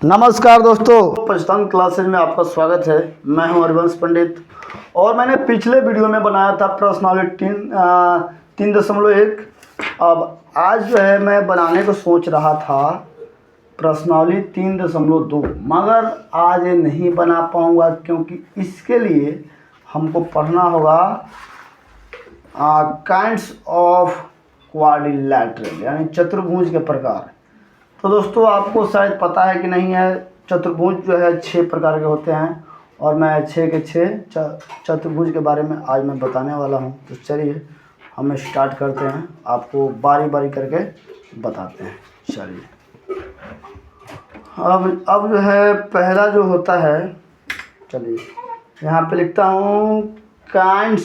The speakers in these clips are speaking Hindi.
नमस्कार दोस्तों, पंचतंत्र क्लासेज में आपका स्वागत है। मैं हूं हरिवंश पंडित और मैंने पिछले वीडियो में बनाया था प्रश्नावली 3.1। अब आज जो है मैं बनाने को सोच रहा था प्रश्नावली 3.2, मगर आज ये नहीं बना पाऊंगा क्योंकि इसके लिए हमको पढ़ना होगा काइंड्स ऑफ क्वाड्रिलैटरल यानी चतुर्भुज के प्रकार। तो दोस्तों आपको शायद पता है कि नहीं है, चतुर्भुज जो है 6 प्रकार के होते हैं और मैं 6 के 6 चतुर्भुज के बारे में आज मैं बताने वाला हूं। तो चलिए हम स्टार्ट करते हैं, आपको बारी बारी करके बताते हैं। चलिए अब जो है पहला जो होता है, चलिए यहाँ पे लिखता हूँ काइंड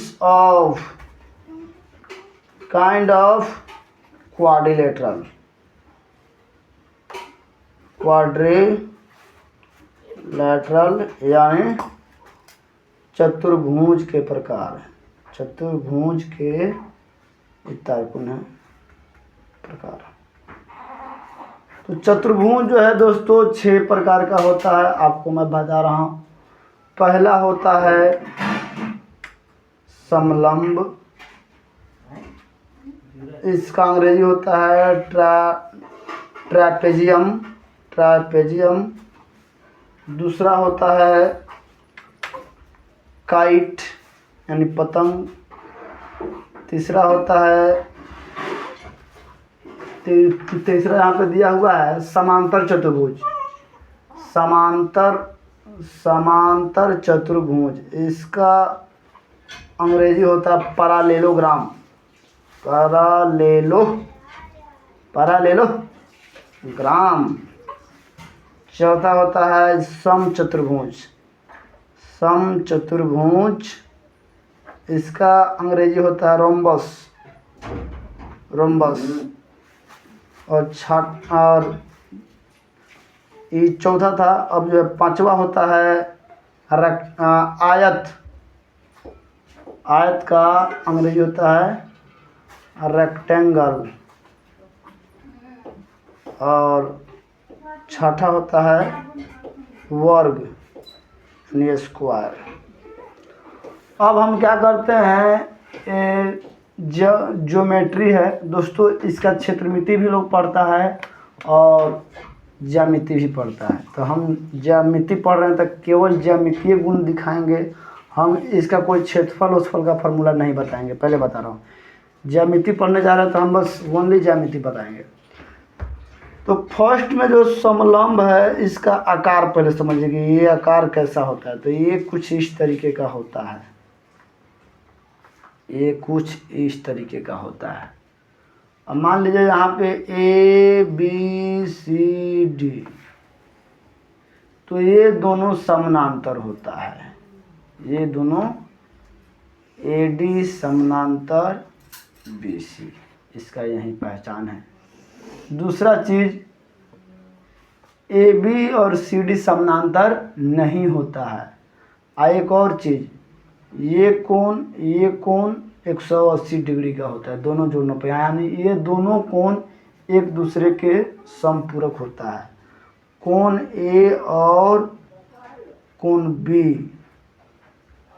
ऑफ क्वाड्रिलैटरल यानी चतुर्भुज के प्रकार, चतुर्भुज के तारकुन है प्रकार। तो चतुर्भुज जो है दोस्तों 6 प्रकार का होता है, आपको मैं बता रहा हूँ। पहला होता है समलंब, इसका अंग्रेजी होता है ट्रैपेजियम। दूसरा होता है काइट यानी पतंग। तीसरा होता है तीसरा यहाँ पे दिया हुआ है समांतर चतुर्भुज, समांतर चतुर्भुज, इसका अंग्रेजी होता है पैरालेलोग्राम। चौथा होता है समचतुर्भुज, इसका अंग्रेजी होता है रोम्बस। और ये चौथा था। अब जो पांचवा होता है आयत का अंग्रेजी होता है रेक्टेंगल। और छठा होता है वर्ग यानी स्क्वायर। अब हम क्या करते हैं, ज्योमेट्री है दोस्तों, इसका क्षेत्रमिति भी लोग पढ़ता है और ज्यामिति भी पढ़ता है। तो हम ज्यामिति पढ़ रहे हैं तो केवल ज्यामितीय गुण दिखाएंगे, हम इसका कोई क्षेत्रफल उसफल का फॉर्मूला नहीं बताएंगे। पहले बता रहा हूँ, ज्यामिति पढ़ने जा रहे हैं तो हम बस ओनली ज्यामिति बताएंगे। तो फर्स्ट में जो समलंब है, इसका आकार पहले समझिए कि ये आकार कैसा होता है। तो ये कुछ इस तरीके का होता है, ये कुछ इस तरीके का होता है। अब मान लीजिए यहाँ पे ABCD, तो ये दोनों समानांतर होता है, ये दोनों AD समानांतर BC, इसका यही पहचान है। दूसरा चीज, AB और CD समानांतर नहीं होता है। एक और चीज, ये कोण 180 डिग्री का होता है दोनों जोड़ों पर, यानी ये दोनों कोण एक दूसरे के समपूरक होता है। कोण A और कोण B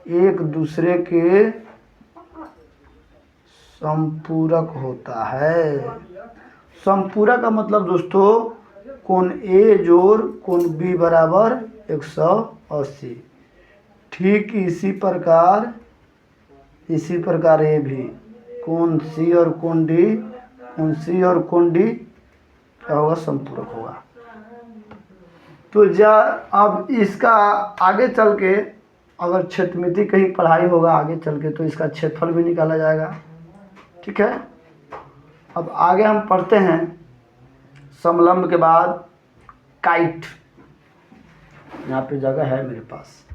एक दूसरे के समपूरक होता है। समपूरक का मतलब दोस्तों कोण A जोड़ कोण B बराबर 180। ठीक इसी प्रकार ये भी कोण C और कोण D क्या होगा, समपूरक होगा। तो अब इसका आगे चल के अगर क्षेत्रमिति कहीं पढ़ाई होगा आगे चल के, तो इसका क्षेत्रफल भी निकाला जाएगा। ठीक है, अब आगे हम पढ़ते हैं समलंब के बाद काइट। यहाँ पे जगह है मेरे पास।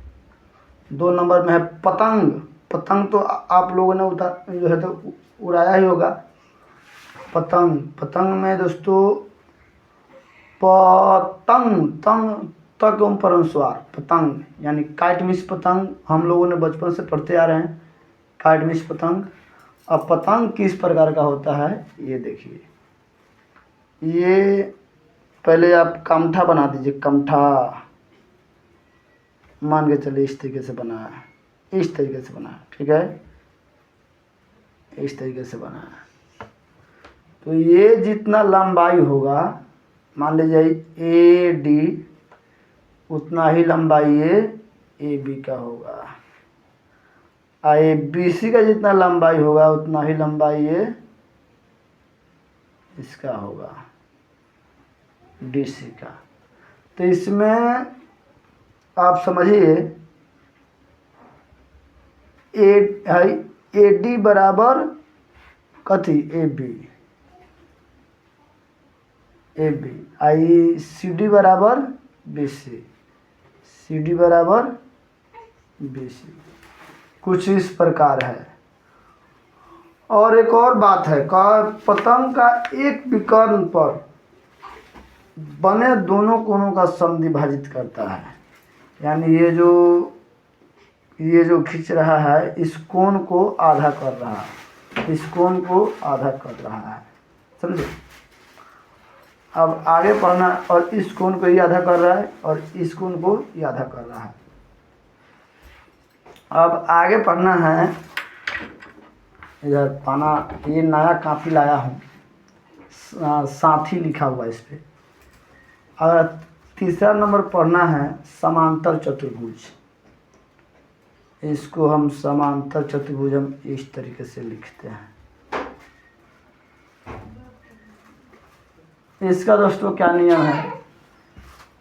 2 नंबर में है पतंग। पतंग तो आप लोगों ने जो है तो उड़ाया ही होगा। पतंग में दोस्तों पतंग यानी काइट मिस पतंग, हम लोगों ने बचपन से पढ़ते आ रहे हैं काइट मिस पतंग। अब पतंग किस प्रकार का होता है ये देखिए, ये पहले आप कामठा बना दीजिए, कामठा मान के चलिए इस तरीके से बना है, इस तरीके से बना है, ठीक है, इस तरीके से बना है। तो ये जितना लंबाई होगा, मान लीजिए ए डी, उतना ही लंबाई ये ए बी का होगा, और ए बी सी का जितना लंबाई होगा उतना ही लंबाई ये इसका होगा, डी सी का। तो इसमें आप समझिए ए डी बराबर कथी, A B, A B, I C D बराबर बी सी, सी डी बराबर बी सी, कुछ इस प्रकार है। और एक और बात है, पतंग का एक विकर्ण पर बने दोनों कोणों का समद्विभाजित करता है, यानी ये जो खींच रहा है इस कोण को आधा कर रहा है, इस कोण को आधा कर रहा है, समझे। अब आगे पढ़ना, और इस कोण को ये आधा कर रहा है और इस कोण को ये आधा कर रहा है। अब आगे पढ़ना है, इधर पाना, ये नया कापी लाया हूँ, साथी लिखा हुआ इस पे। अगर तीसरा नंबर पढ़ना है समांतर चतुर्भुज, इसको हम समांतर चतुर्भुज हम इस तरीके से लिखते हैं। इसका दोस्तों क्या नियम है,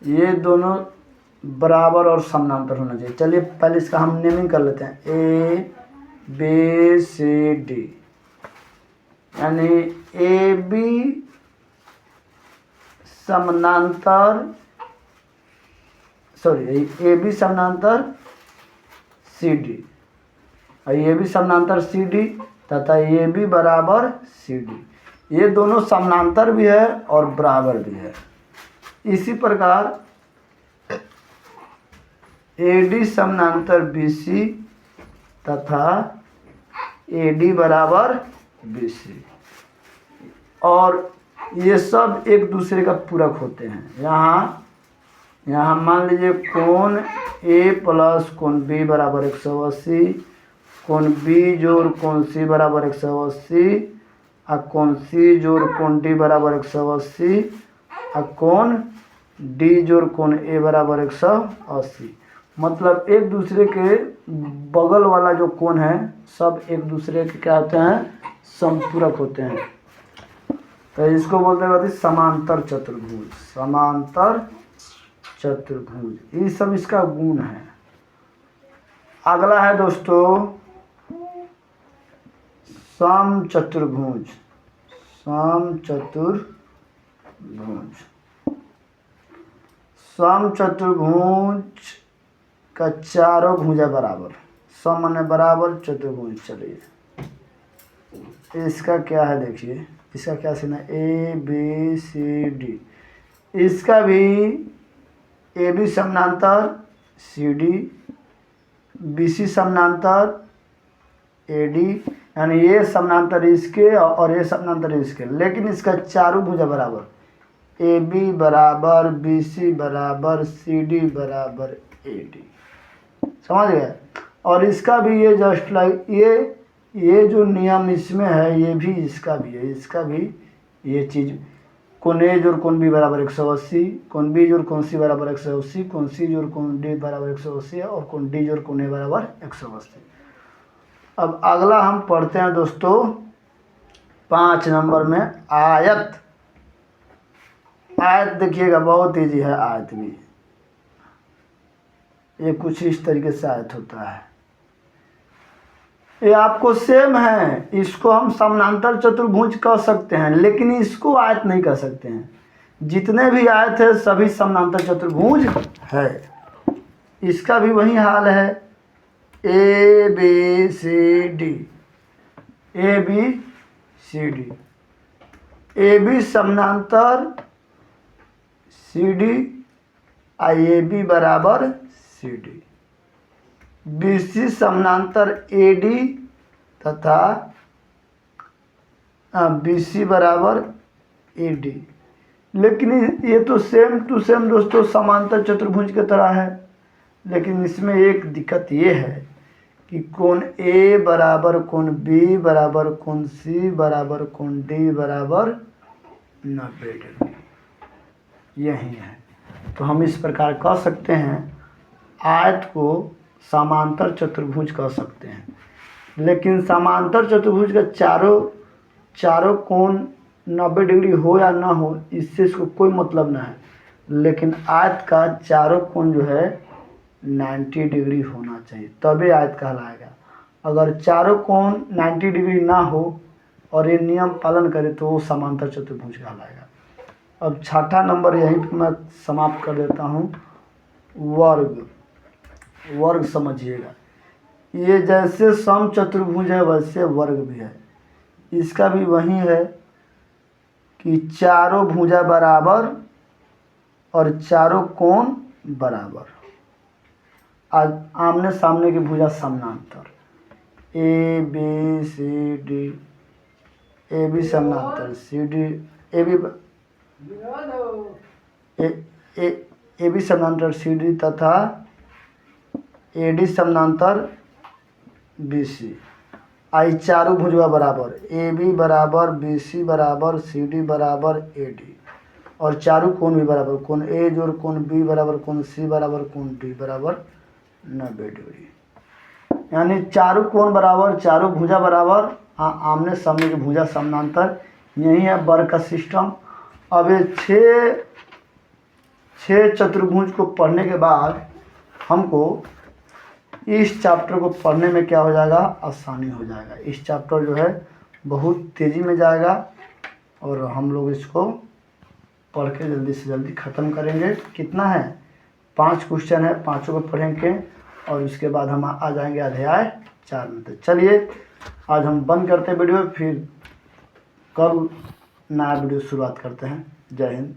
ये दोनों बराबर और समानांतर होना चाहिए। चलिए पहले इसका हम नेमिंग कर लेते हैं, ए बी सी डी, यानी ए बी समानांतर, सॉरी, ए बी समानांतर सी डी, और ये भी समानांतर सी डी तथा ये भी बराबर सी डी, ये दोनों समानांतर भी है और बराबर भी है। इसी प्रकार ए डी समानांतर बी सी तथा ए डी बराबर बी सी, और ये सब एक दूसरे का पूरक होते हैं। यहाँ मान लीजिए कोण ए प्लस कोण बी बराबर 180, कोण बी जोड़ कोण सी बराबर 180, और कोण सी जोड़ कोण डी बराबर 180, और कोण डी जोड़ कोण ए बराबर 180। मतलब एक दूसरे के बगल वाला जो कोण है सब एक दूसरे के क्या होते हैं, समपूरक होते हैं। तो इसको बोलते हैं समांतर चतुर्भुज, समांतर चतुर्भुज, ये सब इसका गुण है। अगला है दोस्तों सम चतुर्भुज, सम चतुर्भुज, सम चतुर्भुज का चारों भुजा बराबर, सम माने बराबर, चतुर्भुज, चलिए इसका क्या है देखिए, इसका क्या सीन है, ए बी सी डी, इसका भी ए बी समानांतर सी डी, बी सी समानांतर ए डी, यानी ये समानांतर इसके और ये समानांतर इसके, लेकिन इसका चारों भुजा बराबर, ए बी बराबर बी सी बराबर सी डी बराबर ए डी, समझ गए। और इसका भी ये जस्ट लाइक ये जो नियम इसमें है ये भी इसका भी है, इसका भी ये चीज़, कोण ए जोड़ कोण बी बराबर 180, कोण बी जोड़ कोण सी बराबर 180, कोण सी जोड़ कोण डी बराबर 180 और कोण डी जोड़ कोण ए बराबर 180। अब अगला हम पढ़ते हैं दोस्तों 5 नंबर में आयत। आयत देखिएगा बहुत ईजी है, आयत भी ये कुछ इस तरीके से आयत होता है। ये आपको सेम है, इसको हम समानांतर चतुर्भुज कह सकते हैं, लेकिन इसको आयत नहीं कह सकते हैं। जितने भी आयत है सभी समानांतर चतुर्भुज है। इसका भी वही हाल है, A B C D, A B C D, A B समानांतर C D, I A B बराबर सी डी, बी सी समानांतर ए डी तथा बी सी बराबर ए डी, लेकिन ये तो सेम टू सेम दोस्तों समांतर चतुर्भुज की तरह है, लेकिन इसमें एक दिक्कत ये है कि कोण ए बराबर कोण बी बराबर कोण सी बराबर कोण डी बराबर 90 डिग्री यही है। तो हम इस प्रकार कह सकते हैं आयत को समांतर चतुर्भुज कह सकते हैं। लेकिन समांतर चतुर्भुज का चारों कोण 90 डिग्री हो या ना हो इससे इसको कोई मतलब ना है, लेकिन आयत का चारों कोण जो है 90 डिग्री होना चाहिए तभी आयत कहलाएगा। अगर चारों कोण 90 डिग्री ना हो और ये नियम पालन करे तो वो समांतर चतुर्भुज कहलाएगा। अब छठा नंबर यहीं पे मैं समाप्त कर देता हूँ। वर्ग समझिएगा, ये जैसे सम चतुर्भुज है वैसे वर्ग भी है। इसका भी वही है कि चारों भुजा बराबर और चारों कोण बराबर, आज आमने सामने की भुजा समानांतर A B C D, A B समानांतर सी डी, ए बी समानांतर सी डी तथा ए डी समानांतर बी सी। आई चारों भुजवा बराबर ए बी बराबर बी सी बराबर सी डी बराबर ए डी, और चारों कोण भी बराबर, कोण ए जोड़ कोण बी बराबर कोण सी बराबर कोण डी बराबर 90 डिग्री। यानी चारों कोण बराबर, चारों भुजा बराबर, आमने सामने की भुजा समानांतर, यही है वर्ग का सिस्टम। अब ये छः चतुर्भुज को पढ़ने के बाद हमको इस चैप्टर को पढ़ने में क्या हो जाएगा, आसानी हो जाएगा। इस चैप्टर जो है बहुत तेज़ी में जाएगा और हम लोग इसको पढ़ के जल्दी से जल्दी ख़त्म करेंगे। कितना है, 5 क्वेश्चन है, पाँचों को पढ़ेंगे और उसके बाद हम आ जाएंगे अध्याय 4 में। तो चलिए आज हम बंद करते हैं वीडियो, फिर कल नया वीडियो शुरुआत करते हैं। जय हिंद।